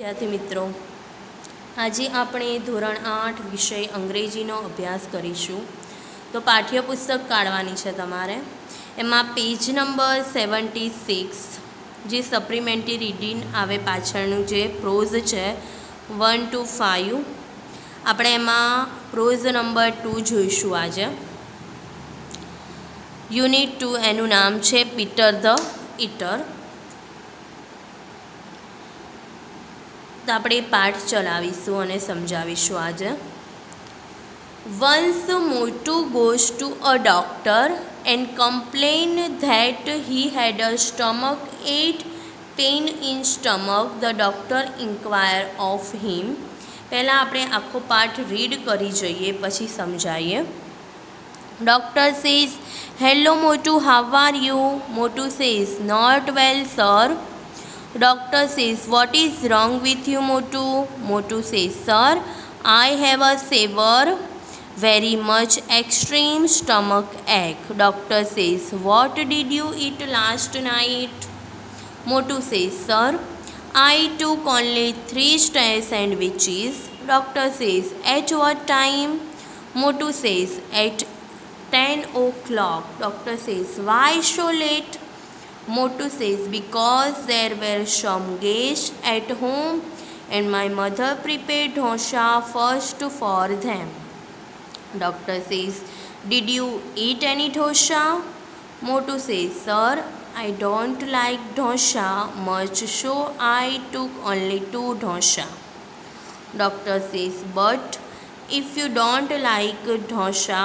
विद्यार्थी मित्रों, आज આપણે ધોરણ 8 વિષય અંગ્રેજીનો અભ્યાસ કરીશું। તો પાઠ્યપુસ્તક કાઢવાની છે તમારે। એમાં પેજ નંબર 76 જે સપ્લિમેન્ટરી રીડિંગ આવે પાછળનું જે પ્રોઝ છે 1 to 5 આપણે એમાં પ્રોઝ નંબર 2 જોઈશું આજે। યુનિટ 2 એનું નામ છે પીટર ધ ઈટર। तो આપણે પાઠ ચલાવીશું અને સમજાવીશું આજે। Once Motu goes to a doctor and complained that he had a stomach ache, pain in stomach. The doctor inquired of him. પહેલાં આપણે આખો પાઠ રીડ કરી જોઈએ પછી સમજાઈએ। Doctor says, "Hello Motu, how are you?" Motu says, "Not well, sir." Doctor says, "What is wrong with you, Motu?" Motu says, "Sir, I have a severe, very much extreme stomach ache." Doctor says, "What did you eat last night?" Motu says, "Sir, I took only 3 sandwiches." Doctor says, "At what time?" Motu says, "At 10 o'clock." Doctor says, "Why so late?" Motu says, "Because there were some guests at home and my mother prepared dosa first for them." Doctor says, "Did you eat any dosa?" Motu says, "Sir, I don't like dosa much, so I took only 2 dosa." Doctor says, "But if you don't like dosa,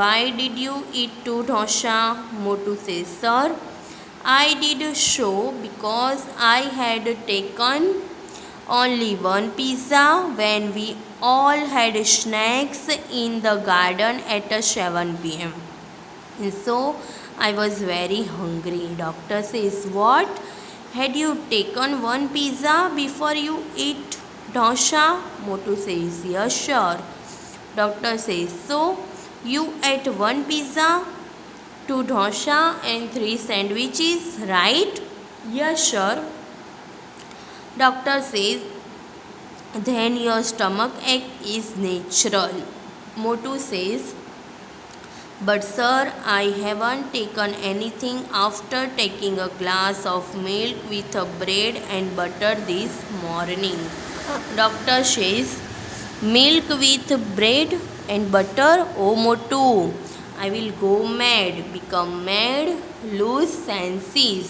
why did you eat 2 dosa?" Motu says, "Sir, I did so because I had taken only 1 pizza when we all had snacks in the garden at 7 p.m. And so I was very hungry." Doctor says, "What? Had you taken 1 pizza before you ate dosa?" Motu says, "Yes, sir." Doctor says, "So you ate 1 pizza, 2 dosa and 3 sandwiches, right?" "Yes, sir." Doctor says, "Then your stomach ache is natural." Motu says, "But sir, I haven't taken anything after taking a glass of milk with a bread and butter this morning." Doctor says, "Milk with bread and butter? Oh Motu, I will go mad, become mad, lose senses,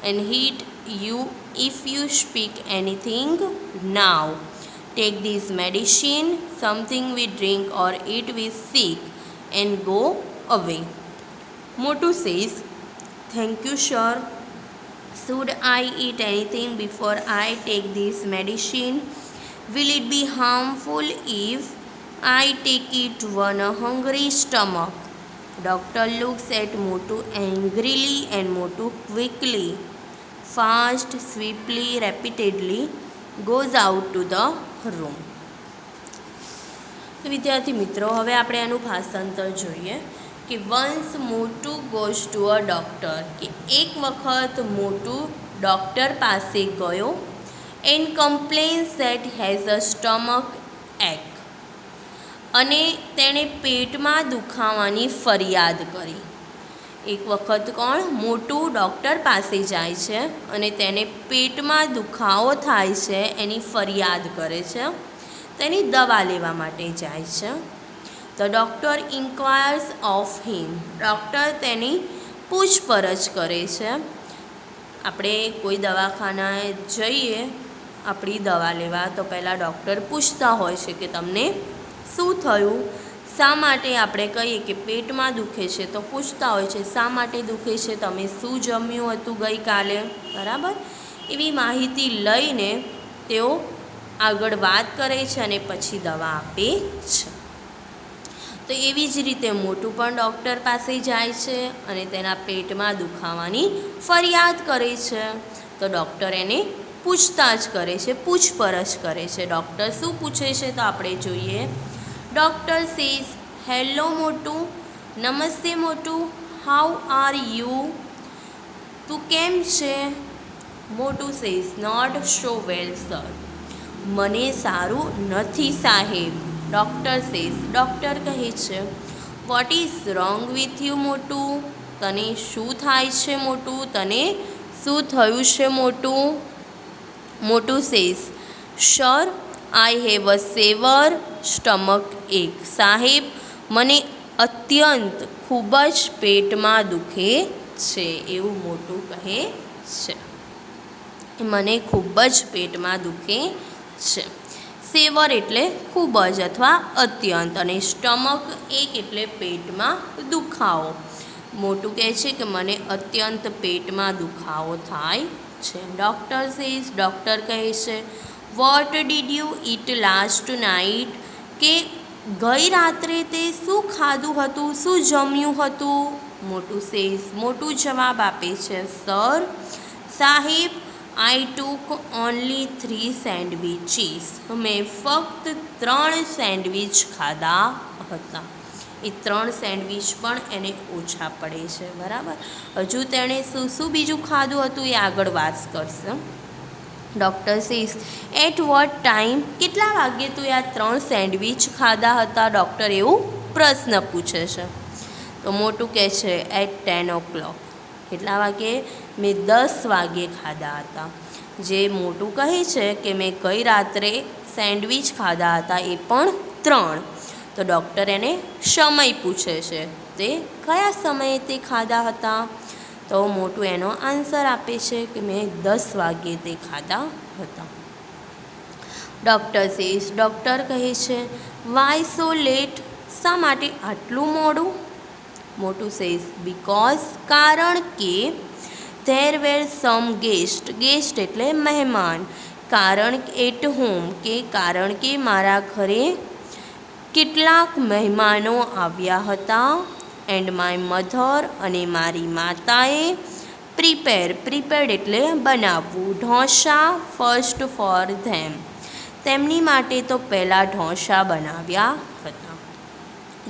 and hit you if you speak anything now. Take this medicine, something we drink or eat we sick, and go away." Motu says, "Thank you, sir. Should I eat anything before I take this medicine? Will it be harmful if I take it on a hungry stomach?" Doctor looks at Motu angrily and Motu quickly, fast, swiftly, repeatedly goes out to the room. વિદ્યાર્થી મિત્રો, હવે આપણે આનું ભાષાંતર જોઈએ કે once મોટુ goes to a doctor, કે એક વખત મોટુ ડૉક્ટર પાસે ગયો and complains that has a stomach એક, અને તેણે પેટમાં દુખાવાની ફરિયાદ કરી। એક વખત કોણ મોટું ડૉક્ટર પાસે જાય છે અને તેને પેટમાં દુખાવો થાય છે એની ફરિયાદ કરે છે, તેની દવા લેવા માટે જાય છે। The doctor inquires of him, doctor તેની પૂછપરછ કરે છે। આપણે કોઈ દવાખાનાએ જઈએ આપણી દવા લેવા તો પહેલાં ડૉક્ટર પૂછતા હોય છે કે તમને શું થયું, શા માટે આપણે કહીએ કે પેટમાં દુખે છે તો પૂછતા હોય છે શા માટે દુખે છે, તમે શું જમ્યું હતું ગઈકાલે, બરાબર? એવી માહિતી લઈને તેઓ આગળ વાત કરે છે અને પછી દવા આપે છે। તો એવી જ રીતે મોટું પણ ડૉક્ટર પાસે જાય છે અને તેના પેટમાં દુખાવાની ફરિયાદ કરે છે। તો ડૉક્ટર એને પૂછતાછ કરે છે, પૂછપરછ કરે છે। ડૉક્ટર શું પૂછે છે તો આપણે જોઈએ। Doctor says, "Hello Motu, નમસ્તે મોટું, how are you?" તું કેમ છે? Motu says, "Not so well, sir." મને સારું નથી સાહેબ. ડૉક્ટર સેઝ, ડૉક્ટર કહે છે, what is wrong with you મોટું? તને શું થાય છે મોટું? તને શું થયું છે મોટું? મોટું says, sir I have a severe stomach ache. સાહેબ, મને અત્યંત ખૂબ જ પેટમાં દુખે છે. એવું મોટું કહે છે, મને ખૂબ જ પેટમાં દુખે છે. સેવર એટલે ખૂબ જ અથવા અત્યંત, અને સ્ટમક એક એટલે પેટમાં દુખાવો. મોટું કહે છે કે મને અત્યંત પેટમાં દુખાવો થાય છે. ડૉક્ટર સેઝ, ડૉક્ટર કહે છે, what did you it last night? કે ગઈ રાત્રે તે શું ખાધું હતું, શું જમ્યું હતું? મોટું સેઝ, મોટું જવાબ આપે છે, સર સાહેબ આઈ ટૂક ઓનલી 3 સેન્ડવિચીસ. મેં ફક્ત 3 સેન્ડવિચ ખાધા હતા. એ 3 સેન્ડવિચ પણ એને ઓછા પડે છે. બરાબર. હજુ તેણે શું શું બીજું ખાધું હતું એ આગળ વાત કરશે. Doctor says, at what time? કેટલા વાગ્યે તું આ 3 સેન્ડવિચ ખાધા હતા? ડૉક્ટર એવું પ્રશ્ન પૂછે છે. તો મોટું કહે છે, એટ 10 o'clock. કેટલા વાગે? મેં 10 વાગ્યે ખાધા હતા. જે મોટું કહે છે કે મેં ગઈ રાત્રે સેન્ડવિચ ખાધા હતા, એ પણ 3. તો ડૉક્ટર એને સમય પૂછે છે, તે કયા સમયે તે ખાધા હતા? તો મોટું એનો આન્સર આપે છે કે મેં 10 વાગ્યે તે ખાધા હતા. ડૉક્ટર સેઝ, ડૉક્ટર કહે છે, વાય સો લેટ? શા માટે આટલું મોડું? મોટું સેઝ, બિકોઝ, કારણ કે there were some guest. Guest એટલે મહેમાન. કારણ એટ હોમ, કે કારણ કે મારા ઘરે કેટલાક મહેમાનો આવ્યા હતા. એન્ડ માય મધર, અને મારી માતાએ પ્રિપેર્ડ એટલે બનાવવું, ઢોસા ફર્સ્ટ ફોર ધેમ. તેમની માટે તો પહેલાં ઢોસા બનાવ્યા હતા.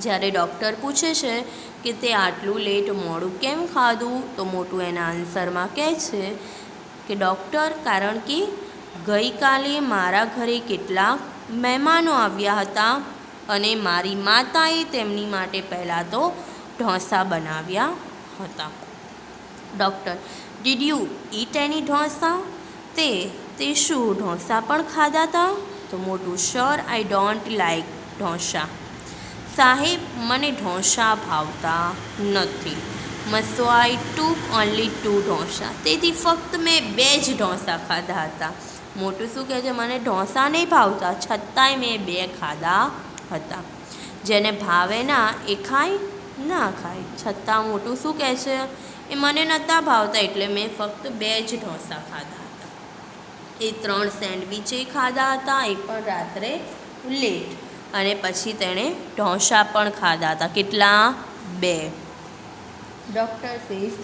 જ્યારે ડૉક્ટર પૂછે છે કે તે આટલું લેટ મોડું કેમ ખાધું, તો મોટું એના આન્સરમાં કહે છે કે ડૉક્ટર, કારણ કે ગઈકાલે મારા ઘરે કેટલાક મહેમાનો આવ્યા હતા અને મારી માતાએ તેમની માટે પહેલાં તો ઢોસા બનાવ્યા હતા. ડૉક્ટર, ડીડ યુ ઈટ એની ઢોસા? તે શું ઢોસા પણ ખાધા હતા? તો મોટું, sir I don't like dosa. સાહેબ, મને ઢોસા ભાવતા નથી. સો આઈ ટૂક ઓનલી 2 ઢોસા. તેથી ફક્ત મેં 2 જ ઢોસા ખાધા હતા. મોટું શું કહે છે, મને ઢોસા નહીં ભાવતા, છતાંય મેં 2 ખાધા હતા. જેને ભાવે ના એ ખાય, ના ખાય. છતાં મોટું શું કહે છે, એ મને નહોતા ભાવતા એટલે મેં ફક્ત 2 જ ઢોસા ખાધા હતા. એ 3 સેન્ડવિચે ખાધા હતા, એ પણ રાત્રે લેટ. અને પછી તેણે ઢોસા પણ ખાધા હતા. કેટલા? 2. ડૉક્ટર સેઝ,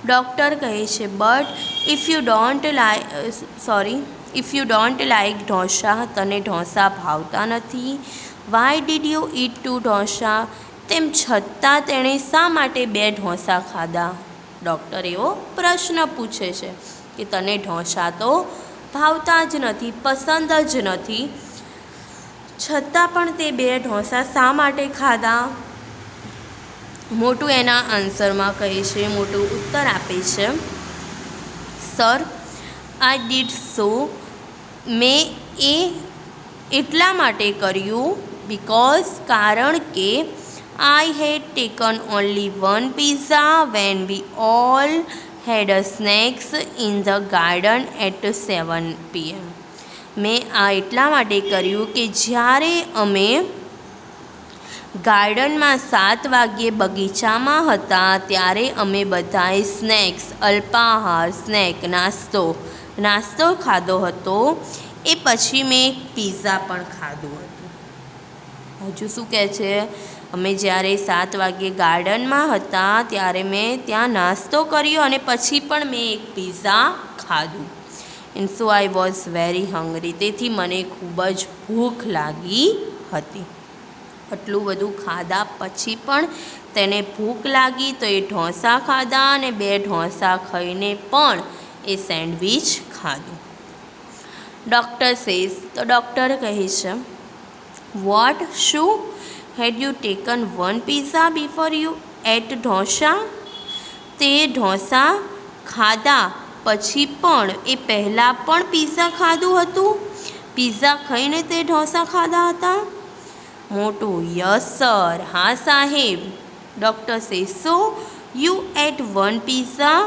ડૉક્ટર કહે છે, but if you don't like dosa, તને ઢોસા ભાવતા નથી, વાય ડીડ યુ ઈટ 2 ઢોસા? તેમ છતાં તેણે શા માટે 2 ઢોસા ખાધા? ડૉક્ટર એવો પ્રશ્ન પૂછે છે કે તને ઢોસા તો ભાવતા જ નથી, પસંદ જ નથી, છતાં પણ તે 2 ઢોસા શા માટે ખાધા? મોટું એના આન્સરમાં કહે છે, મોટું ઉત્તર આપે છે, સર આઈ ડીડ સો. મેં એ એટલા માટે કર્યું, બિકોઝ, કારણ કે I had taken only 1 pizza when we all had snacks in the garden at 7 PM. મેં આ એટલા માટે કર્યું કે જ્યારે અમે ગાર્ડનમાં 7 વાગ્યે બગીચામાં હતા ત્યારે અમે બધાએ સ્નેક્સ, અલ્પાહાર, સ્નેક, નાસ્તો ખાધો હતો. એ પછી મેં એક પિઝા પણ ખાધું હતું. હજુ શું કહે છે, અમે જ્યારે 7 વાગ્યે ગાર્ડનમાં હતા ત્યારે મેં ત્યાં નાસ્તો કર્યો અને પછી પણ મેં એક પિઝા ખાધું. And so I was very hungry. તેથી મને ખૂબ જ ભૂખ લાગી હતી. આટલું બધું ખાધા પછી પણ તેને ભૂખ લાગી તો એ ઢોસા ખાધા અને 2 ઢોસા ખાઈને પણ એ સેન્ડવિચ ખાધું. ડૉક્ટર સેઝ, તો ડૉક્ટર કહે છે, વોટ, શું? Had you taken one pizza before you ate dosa? તે ઢોસા ખાધા પછી પણ એ પહેલાં પણ પિઝા ખાધું હતું? પિઝા ખાઈને તે ઢોસા ખાધા હતા? મોટું, યસ સર, હા સાહેબ. ડૉક્ટર સે, so you at one pizza?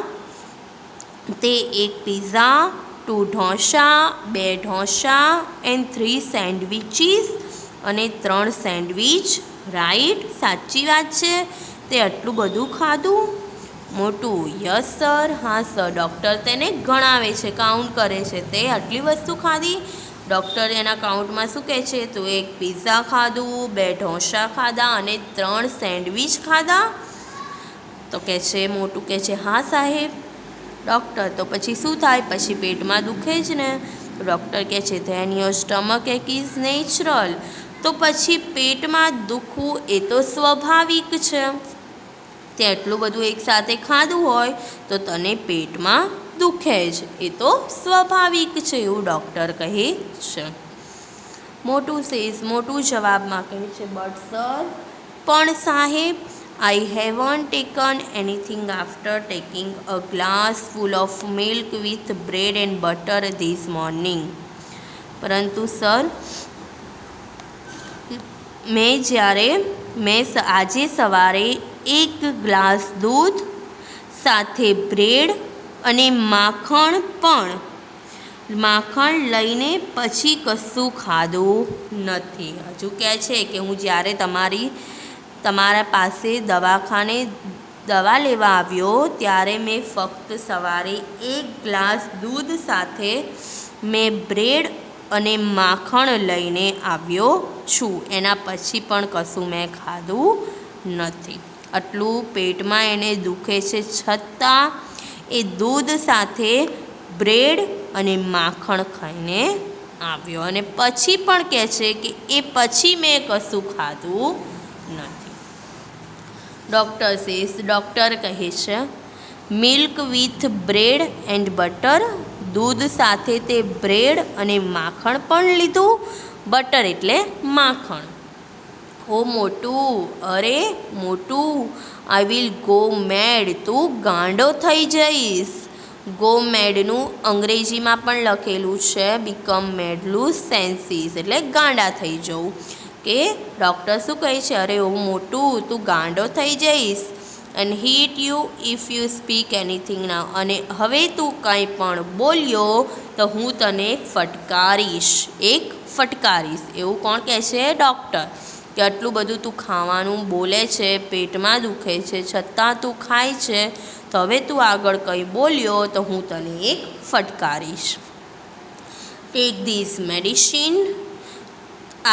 તે એક pizza, 2 dosa, 2 dosa and 3 sandwiches, અને 3 સેન્ડવિચ, રાઈટ? સાચી વાત છે, તે આટલું બધું ખાધું? મોટું, યસ સર, હા સર. ડૉક્ટર તેને ગણાવે છે, કાઉન્ટ કરે છે, તે આટલી વસ્તુ ખાધી? ડૉક્ટર એના કાઉન્ટમાં શું કહે છે? તો એક પિઝા ખાધું, 2 ઢોસા ખાધા અને 3 સેન્ડવિચ ખાધા? તો કહે છે, મોટું કહે છે, હા સાહેબ. ડૉક્ટર, તો પછી શું થાય? પછી પેટમાં દુખે જ ને. ડૉક્ટર કહે છે, ધેન યોર સ્ટમક એક ઇઝ નેચરલ. તો પછી પેટમાં દુખવું એ તો સ્વાભાવિક છે. તે એટલું બધું એકસાથે ખાધું હોય તો તને પેટમાં દુખે જ, એ તો સ્વાભાવિક છે, એવું ડૉક્ટર કહે છે. મોટું સેઝ, મોટું જવાબમાં કહે છે, બટ સર, પણ સાહેબ, I haven't taken anything after taking a glass full of milk with bread and butter this morning. પરંતુ સર, મેં આજે સવારે 1 ગ્લાસ દૂધ સાથે બ્રેડ અને માખણ લઈને પછી કશું ખાધું નથી. હજુ કહે છે કે હું જ્યારે તમારા પાસે દવાખાને દવા લેવા આવ્યો ત્યારે મેં ફક્ત સવારે 1 ગ્લાસ દૂધ સાથે મેં બ્રેડ અને માખણ લઈને આવ્યો છું, એના પછી પણ કશું મેં ખાધું નથી. આટલું પેટમાં એને દુખે છે છતાં એ દૂધ સાથે બ્રેડ અને માખણ ખાઈને આવ્યો, અને પછી પણ કહે છે કે એ પછી મેં કશું ખાધું નથી. ડૉક્ટર સેઝ, ડૉક્ટર કહે છે, milk with bread and butter, દૂધ સાથે તે બ્રેડ અને માખણ પણ લીધું? બટર એટલે માખણ. ઓ મોટું, અરે મોટું, આઈ વિલ ગો મેડ, તું ગાંડો થઈ જઈશ. ગો મેડનું અંગ્રેજીમાં પણ લખેલું છે બીકમ મેડ, લૂઝ સેન્સીસ, એટલે ગાંડા થઈ જવું. કે ડૉક્ટર શું કહે છે? અરે ઓ મોટું, તું ગાંડો થઈ જઈશ. And hit you if you speak anything now, અને હવે તું કંઈ પણ બોલ્યો તો હું તને ફટકારીશ, એવું કોણ કહે છે? ડૉક્ટર. કે આટલું બધું તું ખાવાનું બોલે છે, પેટમાં દુખે છે છતાં તું ખાય છે, તો હવે તું આગળ કંઈ બોલ્યો તો હું તને ફટકારીશ. ટેક ધીસ મેડિસિન,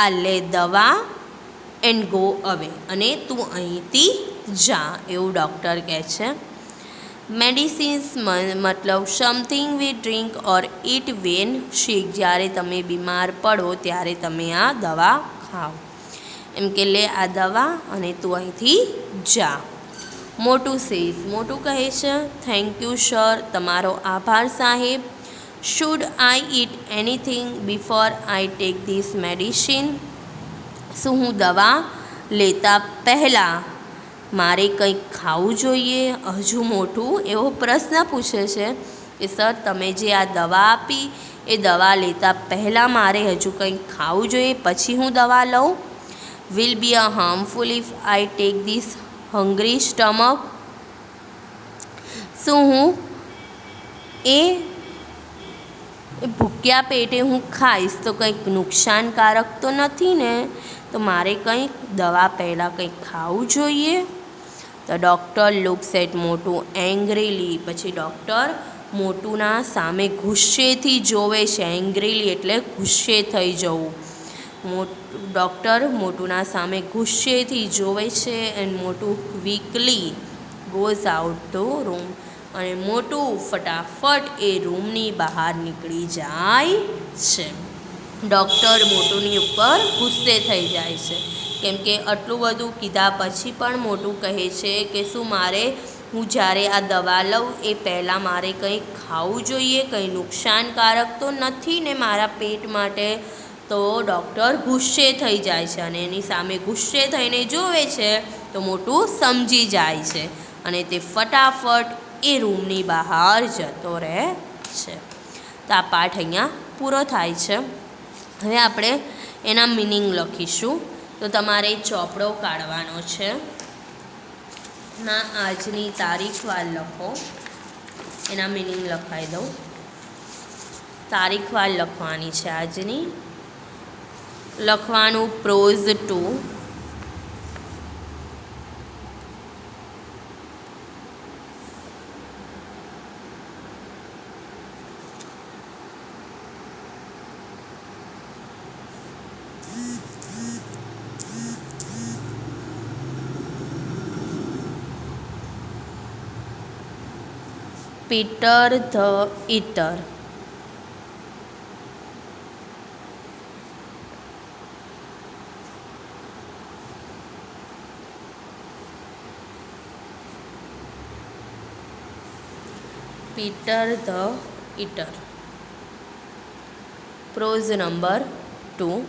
આ લે દવા, એન્ડ ગો અવે, અને તું અહીંથી જા, એવું ડૉક્ટર કહે છે. મેડિસિન્સ મતલબ something we drink or eat when sick, જ્યારે તમે બીમાર પડો ત્યારે તમે આ દવા ખાઓ. એમ કે લે આ દવા અને તું અહીંથી જા. મોટું સેઝ, મોટું કહે છે, થેન્ક યુ સર, તમારો આભાર સાહેબ. Should I eat anything before I take this medicine? શું હું દવા લેતા પહેલાં મારે કંઈક ખાવું જોઈએ? હજુ મોટું એવો પ્રશ્ન પૂછે છે કે સર, તમે જે આ દવા આપી એ દવા લેતા પહેલાં મારે હજુ કંઈક ખાવું જોઈએ પછી હું દવા લઉં? Will be a harmful if I take this hungry stomach? શું હું એ ભૂખ્યા પેટે હું ખાઈશ તો કંઈક નુકસાનકારક તો નથી ને? તો મારે કંઈક દવા પહેલાં કંઈક ખાવું જોઈએ? તો ડૉક્ટર લુક્સ એટ મોટું એંગ્રીલી, પછી ડૉક્ટર મોટુના સામે ગુસ્સેથી જોવે છે. એંગ્રીલી એટલે ગુસ્સે થઈ જવું. ડૉક્ટર મોટુના સામે ગુસ્સેથી જોવે છે. એન્ડ મોટું quickly goes out the room, અને મોટું ફટાફટ એ રૂમની બહાર નીકળી જાય છે. ડૉક્ટર મોટુની ઉપર ગુસ્સે થઈ જાય છે, કેમ કે આટલું બધું કીધા પછી પણ મોટું કહે છે કે શું મારે હું જ્યારે આ દવા લઉં એ પહેલાં મારે કંઈ ખાવું જોઈએ, કંઈ નુકસાનકારક તો નથી ને મારા પેટ માટે? તો ડૉક્ટર ગુસ્સે થઈ જાય છે અને એની સામે ગુસ્સે થઈને જોવે છે તો મોટું સમજી જાય છે અને તે ફટાફટ એ રૂમની બહાર જતો રહે છે. તો આ પાઠ અહીંયા પૂરો થાય છે. હવે આપણે એના મિનિંગ લખીશું. તો તમારે ચોપડો કાઢવાનો છે. ના આજની તારીખવાર લખો, એના મિનિંગ લખાઈ દઉં. તારીખવાર લખવાની છે આજની. લખવાનું pros 2. Peter the Eater. Peter the Eater. Prose number 2.